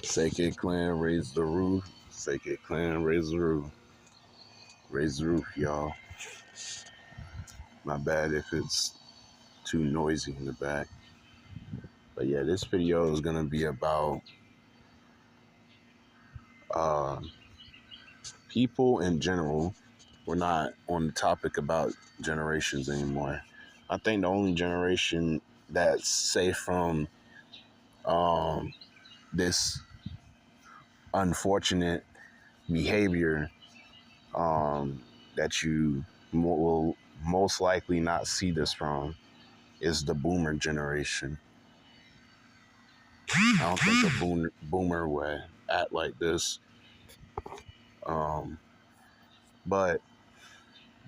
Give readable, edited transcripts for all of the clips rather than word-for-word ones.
Sacred Clan raise the roof. Sacred Clan raise the roof. Raise the roof, y'all. My bad if it's too noisy in the back. But yeah, this video is gonna be about uh, people in general. We're not on the topic about generations anymore. I think the only generation that's safe from this unfortunate behavior that you will most likely not see this from is the boomer generation. I don't think a boomer would act like this. Um, but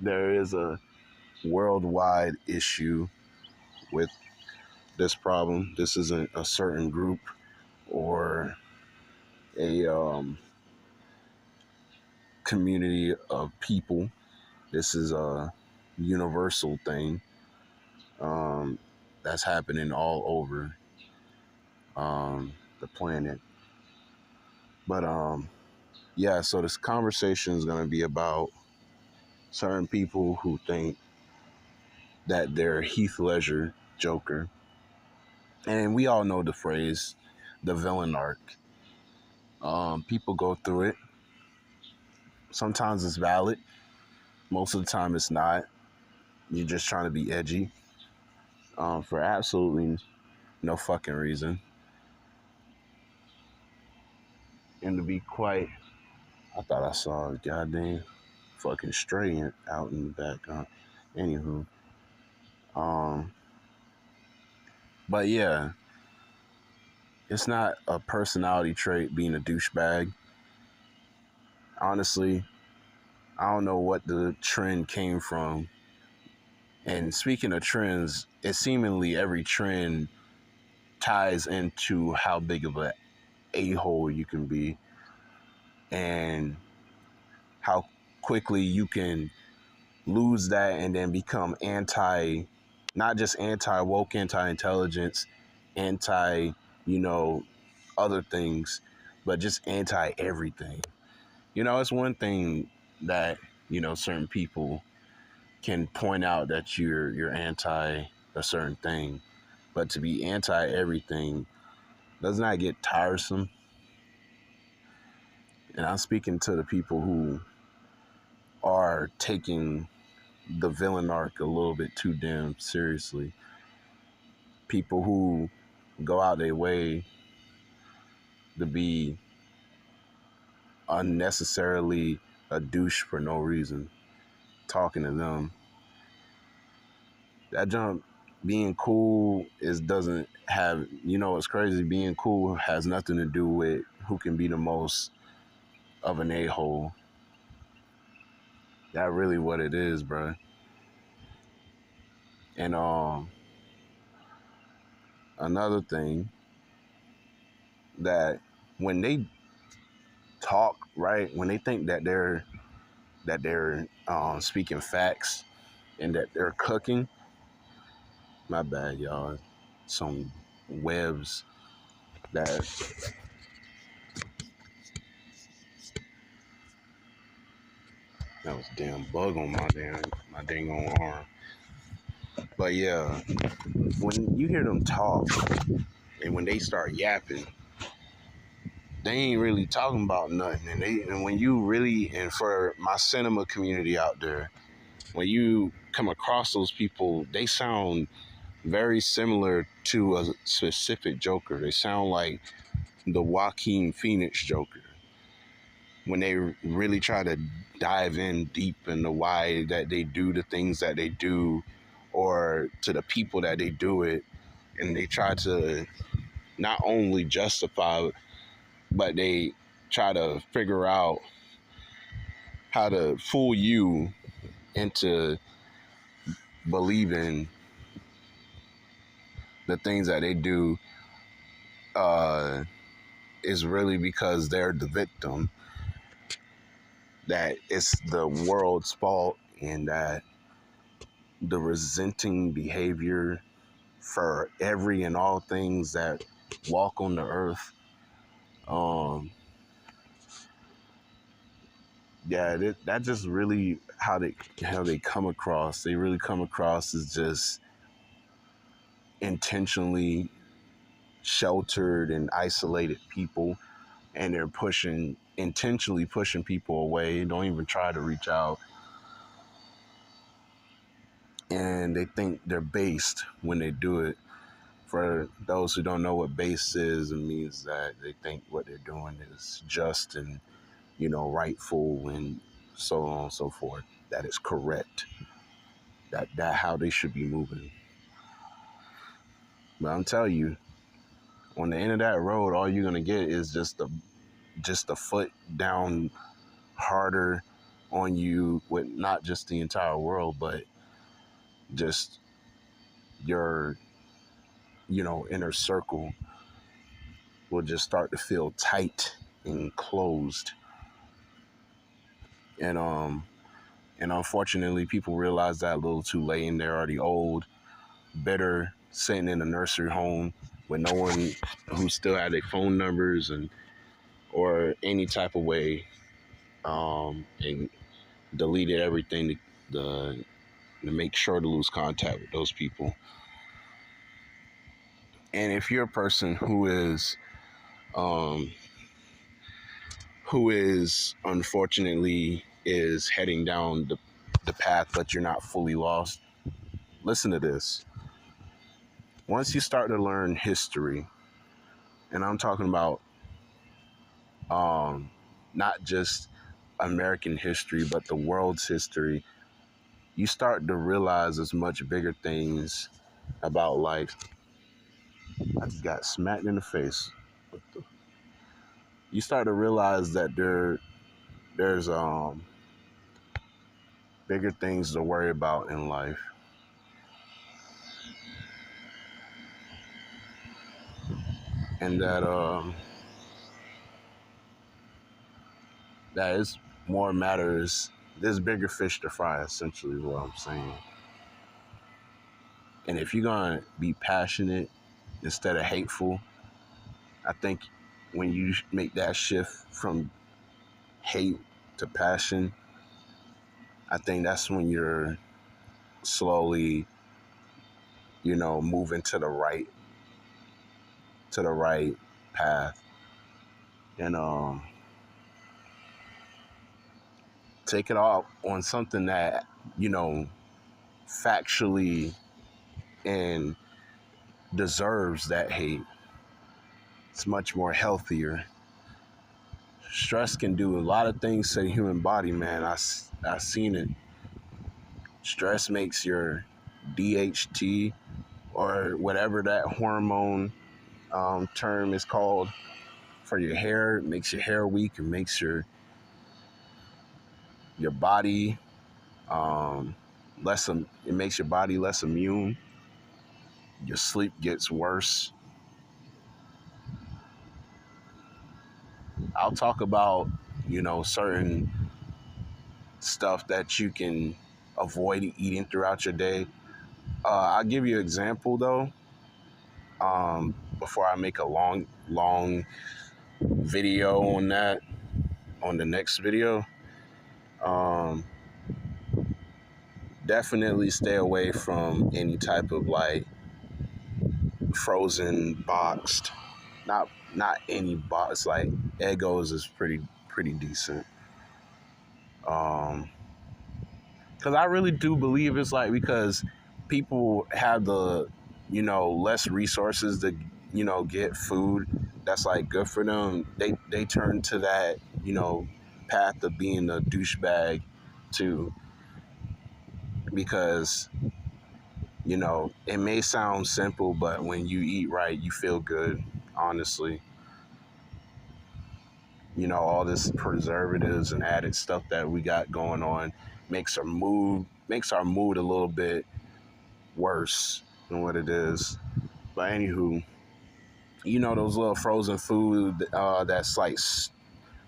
there is a worldwide issue with this problem. This isn't a certain group or a community of people. This is a universal thing um, that's happening all over the planet. But yeah, so this conversation is going to be about certain people who think that they're Heath Ledger Joker. And we all know the phrase, the villain arc. People go through it. Sometimes it's valid. Most of the time it's not. You're just trying to be edgy for absolutely no fucking reason. And to be quite, I thought I saw a goddamn fucking stray out in the background. Anywho, um, but yeah, it's not a personality trait being a douchebag. Honestly, I don't know what the trend came from. And speaking of trends, it seemingly every trend ties into how big of a hole you can be and how quickly you can lose that and then become not just anti woke, anti intelligence, anti, other things, but just anti everything. It's one thing that, certain people can point out that you're anti a certain thing, but to be anti everything does not get tiresome. And I'm speaking to the people who are taking the villain arc a little bit too damn seriously. People who go out their way to be unnecessarily a douche for no reason. Talking to them, that jump being cool doesn't have, it's crazy. Being cool has nothing to do with who can be the most of an a-hole. That really what it is, bro. And another thing that when they talk, right, when they think that they're speaking facts and that they're cooking, my bad, y'all. Some webs that was a damn bug on my dang on arm. But yeah, when you hear them talk and when they start yapping, they ain't really talking about nothing. And when you really, and for my cinema community out there, when you come across those people, they sound very similar to a specific Joker. They sound like the Joaquin Phoenix Joker. When they really try to dive in deep into why that they do the things that they do, or to the people that they do it, and they try to not only justify, but they try to figure out how to fool you into believing the things that they do is really because they're the victim, that it's the world's fault, and that the resenting behavior for every and all things that walk on the earth Um, yeah, that just really how they come across. They really come across as just intentionally sheltered and isolated people, and they're intentionally pushing people away. Don't even try to reach out, and they think they're based when they do it. For those who don't know what base is, it means that they think what they're doing is just and rightful and so on and so forth. That is correct. That how they should be moving. But I'm telling you, on the end of that road, all you're gonna get is just a foot down harder on you with not just the entire world, but just your inner circle will just start to feel tight and closed. And unfortunately, people realize that a little too late, and they're already old, bitter, sitting in a nursery home with no one who still had their phone numbers and or any type of way, and deleted everything to make sure to lose contact with those people. And if you're a person um, who is unfortunately is heading down the path, but you're not fully lost, listen to this. Once you start to learn history, and I'm talking about um, not just American history, but the world's history, you start to realize as much bigger things about life. I just got smacked in the face. You start to realize that there's bigger things to worry about in life, and that is more matters. There's bigger fish to fry. Essentially, is what I'm saying. And if you're gonna be passionate instead of hateful, I think when you make that shift from hate to passion, I think that's when you're slowly, moving to the right path, and take it off on something that factually and deserves that hate. It's much more healthier. Stress can do a lot of things to the human body, man. I seen it. Stress makes your DHT or whatever that hormone term is called for your hair. It makes your hair weak. It makes your body it makes your body less immune. Your sleep gets worse. I'll talk about certain stuff that you can avoid eating throughout your day. I'll give you an example though. Before I make a long video on that on the next video. Um, Definitely stay away from any type of like frozen boxed. Not any box. Like Eggos is pretty decent. Because I really do believe it's like because people have the less resources to get food that's like good for them. They turn to that path of being a douchebag too, because it may sound simple, but when you eat right, you feel good. Honestly, all this preservatives and added stuff that we got going on makes our mood a little bit worse than what it is. But anywho, those little frozen food that's like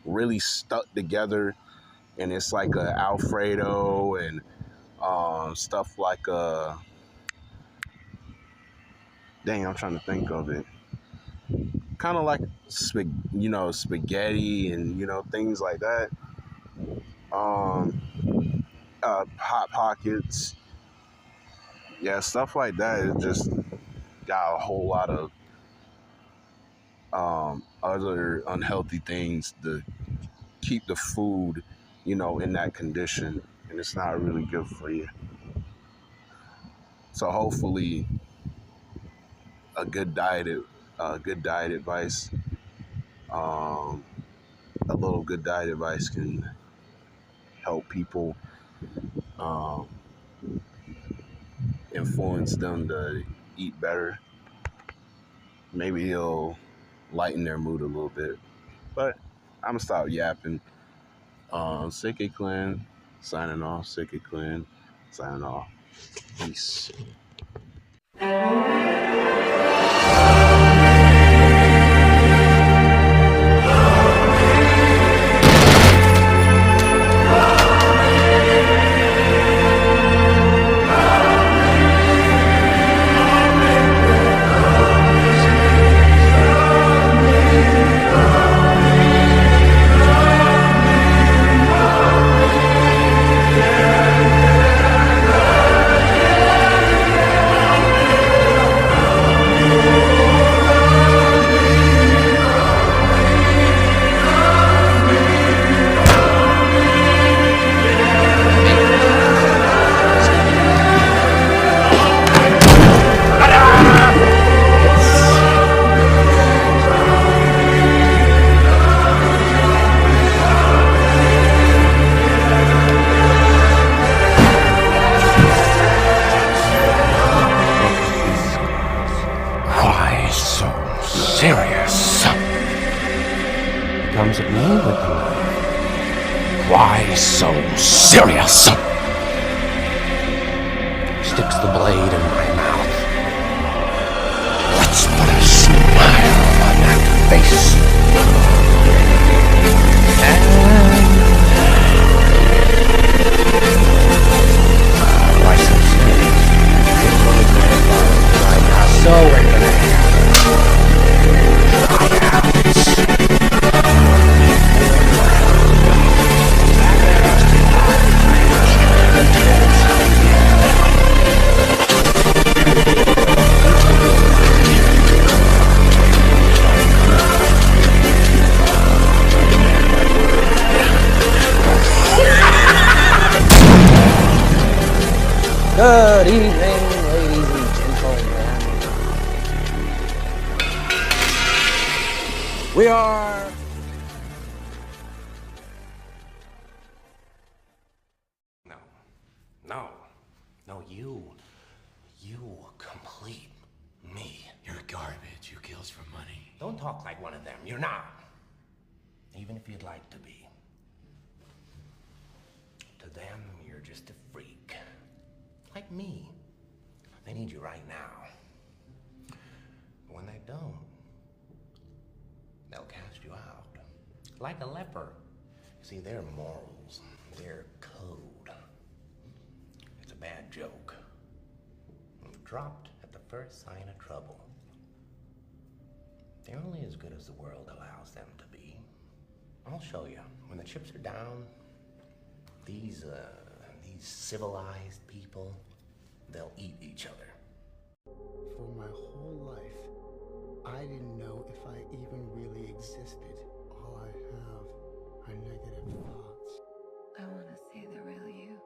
really stuck together, and it's like a Alfredo and stuff like dang, I'm trying to think of it. kind of like spaghetti and things like that. Um, Hot Pockets, yeah, stuff like that. It just got a whole lot of other unhealthy things to keep the food, in that condition, and it's not really good for you. So hopefully, a good diet, good diet advice, um, a little good diet advice can help people, um, influence them to eat better. Maybe he'll lighten their mood a little bit. But I'm gonna stop yapping. Sicky Clan signing off. Sicky Clan signing off. Peace. Why so serious? He comes at me with the knife. Why so serious? Sticks the blade in my mouth. Let's put a smile on that face. Why so serious? So we're gonna Good evening, ladies and gentlemen. We are No, you complete me. You're garbage. You kills for money. Don't talk like one of them. You're not. Even if you'd like to be. To them, you're just a freak. Like me. They need you right now. But when they don't, they'll cast you out. Like a leper. See, their morals, their code. It's a bad joke. Dropped at the first sign of trouble. They're only as good as the world allows them to be. I'll show you. When the chips are down, these civilized people, they'll eat each other. For my whole life, I didn't know if I even really existed. All I have are negative thoughts. I want to see the real you.